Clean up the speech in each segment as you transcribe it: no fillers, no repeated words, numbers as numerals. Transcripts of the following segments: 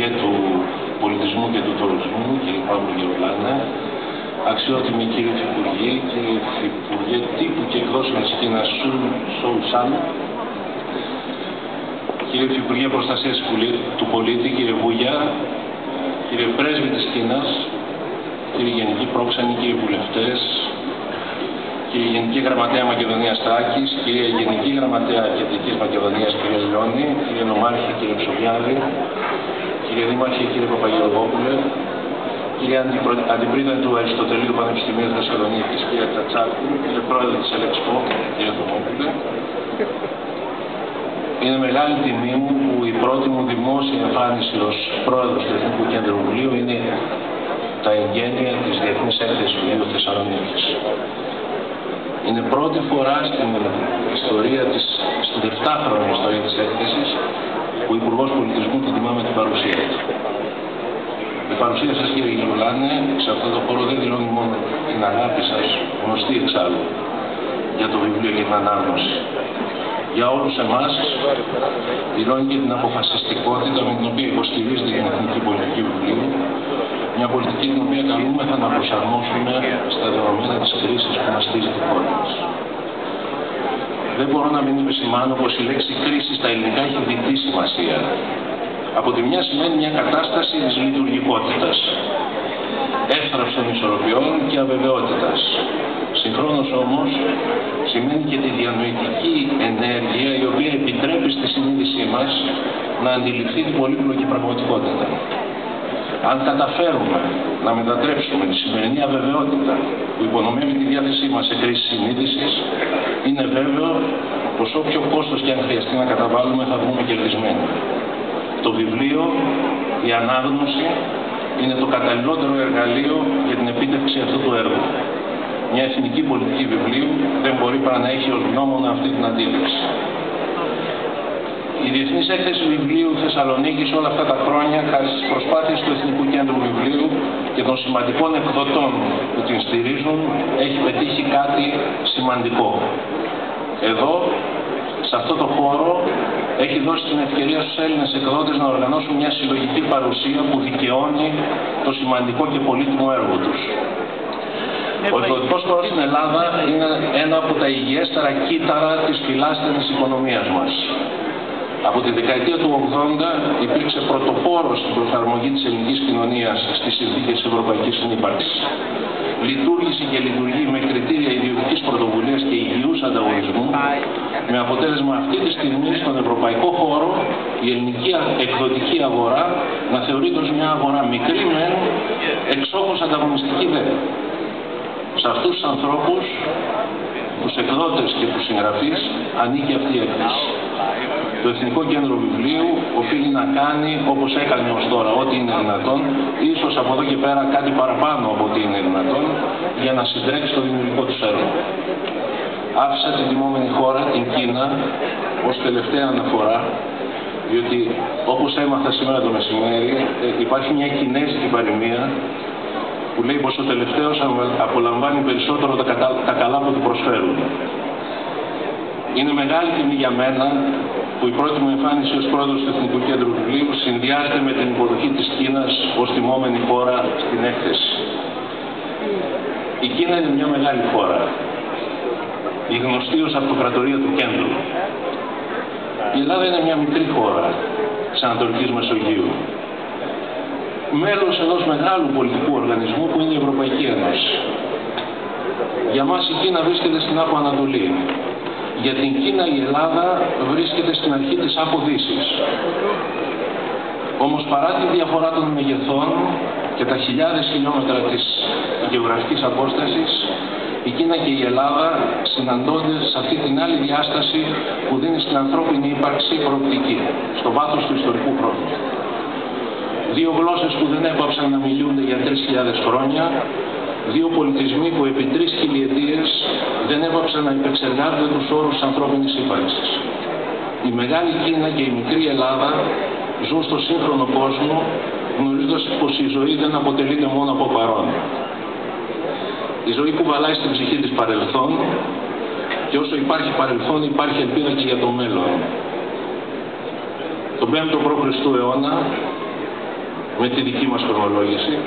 Υπουργέ του Πολιτισμού και του Τουρισμού, κύριε Παύλο Γερουλάνε, αξιότιμοι κύριοι Υφυπουργοί, κύριε Υφυπουργέ Τύπου και Εκδόσεων της Κίνας Σοου Σαν, κύριε Υφυπουργέ Προστασίας του Πολίτη, κύριε Βούγια, κύριε Πρέσβη της Κίνας, κύριε Γενική Πρόξενη, κύριοι Βουλευτές, κύριε Γενική Γραμματέα Μακεδονίας Θράκης, κύριε Γενική Γραμματέα Κεντρικής Μακεδονίας, κύριε Λιώνη, κύριε Νομάρχη, κύριε Ψωβιάδη, κύριε Δήμαρχε, κύριε Παπαγεωργόπουλε, κύριε Αντιπρίτανη του Αριστοτελείου Πανεπιστημίου Θεσσαλονίκης, κύριε Τσατσάκου, κύριε Πρόεδρε της Ελεξπό, κύριε Θωμόπουλε. Είναι μεγάλη τιμή μου που η πρώτη μου δημόσια εμφάνιση ως πρόεδρος του Εθνικού Κέντρου Βιβλίου είναι τα εγγένεια της Διεθνής Έκθεσης Βιβλίου Θεσσαλονίκης. Είναι πρώτη φορά στην ιστορία της, στην 7χρονη ιστορία της έκθεσης, που ο Υπουργός Πολιτισμού την τιμά με την παρουσία του. Η παρουσία σας, κύριε Γερουλάνε, σε αυτό το χώρο δεν δηλώνει μόνο την αγάπη σας, γνωστή εξάλλου, για το βιβλίο και την ανάγνωση. Για όλους εμάς, δηλώνει και την αποφασιστικότητα με την οποία υποστηρίζεται η εθνική πολιτική βιβλίου, μια πολιτική την οποία καλούμεθα να προσαρμόσουμε στα δεδομένα της κρίσης που μαστίζει τη χώρα μας. Δεν μπορώ να μην επισημάνω πως η λέξη κρίση στα ελληνικά έχει διτή σημασία. Από τη μια σημαίνει μια κατάσταση της λειτουργικότητας, εύθραυση των ισορροπιών και αβεβαιότητας. Συγχρόνως όμως σημαίνει και τη διανοητική ενέργεια η οποία επιτρέπει στη συνείδησή μας να αντιληφθεί την πολύπλοκη πραγματικότητα. Αν καταφέρουμε να μετατρέψουμε τη σημερινή αβεβαιότητα που υπονομεύει τη διάθεσή μας σε κρίση συνείδησης, είναι βέβαιο πως όποιο κόστος και αν χρειαστεί να καταβάλουμε θα βγούμε κερδισμένοι. Το βιβλίο, η ανάγνωση, είναι το καταλληλότερο εργαλείο για την επίτευξη αυτού του έργου. Μια εθνική πολιτική βιβλίου δεν μπορεί παρά να έχει ως γνώμονα αυτή την αντίληψη. Η Διεθνής Έκθεση Βιβλίου Θεσσαλονίκης όλα αυτά τα χρόνια, χάρη στις προσπάθειες του Εθνικού Κέντρου Βιβλίου και των σημαντικών εκδοτών που την στηρίζουν, έχει πετύχει κάτι σημαντικό. Εδώ, σε αυτό το χώρο, έχει δώσει την ευκαιρία στους Έλληνες εκδότες να οργανώσουν μια συλλογική παρουσία που δικαιώνει το σημαντικό και πολύτιμο έργο τους. Ο εκδοτικός χώρος στην Ελλάδα είναι ένα από τα υγιέστερα κύτταρα της φιλάσθενης οικονομίας μας. Από τη δεκαετία του 80 υπήρξε πρωτοπόρος στην προσαρμογή της ελληνικής κοινωνίας στις συνθήκες της ευρωπαϊκής συνύπαρξης. Λειτουργήσε και λειτουργεί με κριτήρια ιδιωτικής πρωτοβουλίας και υγιούς ανταγωνισμού, με αποτέλεσμα αυτή τη στιγμή στον ευρωπαϊκό χώρο η ελληνική εκδοτική αγορά να θεωρείται ως μια αγορά μικρή μεν, εξόχως ανταγωνιστική δε. Σε αυτούς τους ανθρώπους, τους εκδότες και τους συγγραφείς, ανήκει αυτή η έκθεση. Το Εθνικό Κέντρο Βιβλίου οφείλει να κάνει, όπως έκανε ως τώρα, ό,τι είναι δυνατόν, ίσως από εδώ και πέρα κάτι παραπάνω από ό,τι είναι δυνατόν, για να συντρέξει το δημιουργικό του έργο. Άφησα την τιμόμενη χώρα, την Κίνα, ως τελευταία αναφορά, διότι όπως έμαθα σήμερα το μεσημέρι, υπάρχει μια κινέζικη παροιμία που λέει πως ο τελευταίος απολαμβάνει περισσότερο τα καλά που του προσφέρουν. Είναι μεγάλη τιμή για μένα που η πρώτη μου εμφάνιση ως πρόεδρος του Εθνικού Κέντρου Βιβλίου συνδυάζεται με την υποδοχή της Κίνας ως τιμόμενη χώρα στην έκθεση. Η Κίνα είναι μια μεγάλη χώρα, η γνωστή ως αυτοκρατορία του κέντρου. Η Ελλάδα είναι μια μικρή χώρα της Ανατολικής Μεσογείου, μέλος ενός μεγάλου πολιτικού οργανισμού που είναι η Ευρωπαϊκή Ένωση. Για μας η Κίνα βρίσκεται στην Άπο Ανατολή. Για την Κίνα η Ελλάδα βρίσκεται στην αρχή της Άπο Δύσης. Όμως παρά τη διαφορά των μεγεθών και τα χιλιάδες χιλιόμετρα της γεωγραφικής απόστασης, η Κίνα και η Ελλάδα συναντώνται σε αυτή την άλλη διάσταση που δίνει στην ανθρώπινη ύπαρξη προοπτική, στο βάθος του ιστορικού χρόνου. Δύο γλώσσες που δεν έπαψαν να μιλούνται για 3.000 χρόνια, δύο πολιτισμοί που επί 3 χιλιετίες δεν έπαψαν να επεξεργάζονται τους όρους της ανθρώπινης ύπαρξης. Η Μεγάλη Κίνα και η Μικρή Ελλάδα ζουν στο σύγχρονο κόσμο, γνωρίζοντας πως η ζωή δεν αποτελείται μόνο από παρόν. Η ζωή κουβαλάει στην ψυχή της παρελθόν και όσο υπάρχει παρελθόν υπάρχει ελπίδα και για το μέλλον. Τον 5ο π.Χ. αιώνα με τη δική μας χρονολόγηση.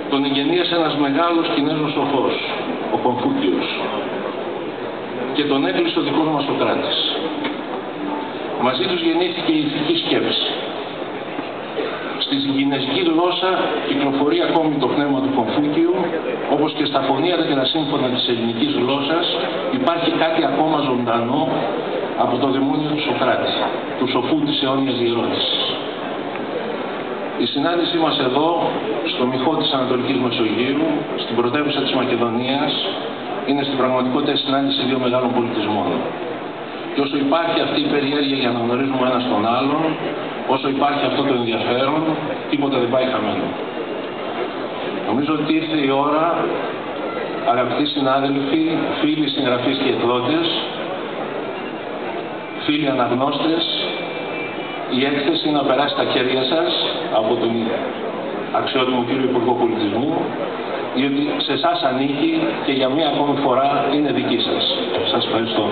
Τον εγγενίασε ένας μεγάλος Κινέζος σοφός, ο Κονφούκιος, και τον έκλεισε ο δικός μας Σωκράτης. Μαζί τους γεννήθηκε η ηθική σκέψη. Στη κινέζικη γλώσσα κυκλοφορεί ακόμη το πνεύμα του Κονφούκιου, όπως και στα φωνήαρα και τα σύμφωνα της ελληνικής γλώσσας υπάρχει κάτι ακόμα ζωντανό από το δαιμόνιο του Σωκράτη, του σοφού της αιώνιας διερώτησης. Η συνάντησή μας εδώ, στο μυχό της Ανατολικής Μεσογείου, στην πρωτεύουσα της Μακεδονίας, είναι στην πραγματικότητα η συνάντηση δύο μεγάλων πολιτισμών. Και όσο υπάρχει αυτή η περιέργεια για να γνωρίζουμε ένας τον άλλον, όσο υπάρχει αυτό το ενδιαφέρον, τίποτα δεν πάει χαμένο. Νομίζω ότι ήρθε η ώρα, αγαπητοί συνάδελφοι, φίλοι συγγραφείς και εκδότες, φίλοι αναγνώστες, η έκθεση να περάσει στα χέρια σας από τον αξιότιμο κύριο Υπουργό Πολιτισμού, διότι σε εσάς ανήκει και για μία ακόμη φορά είναι δική σας. Σας ευχαριστώ.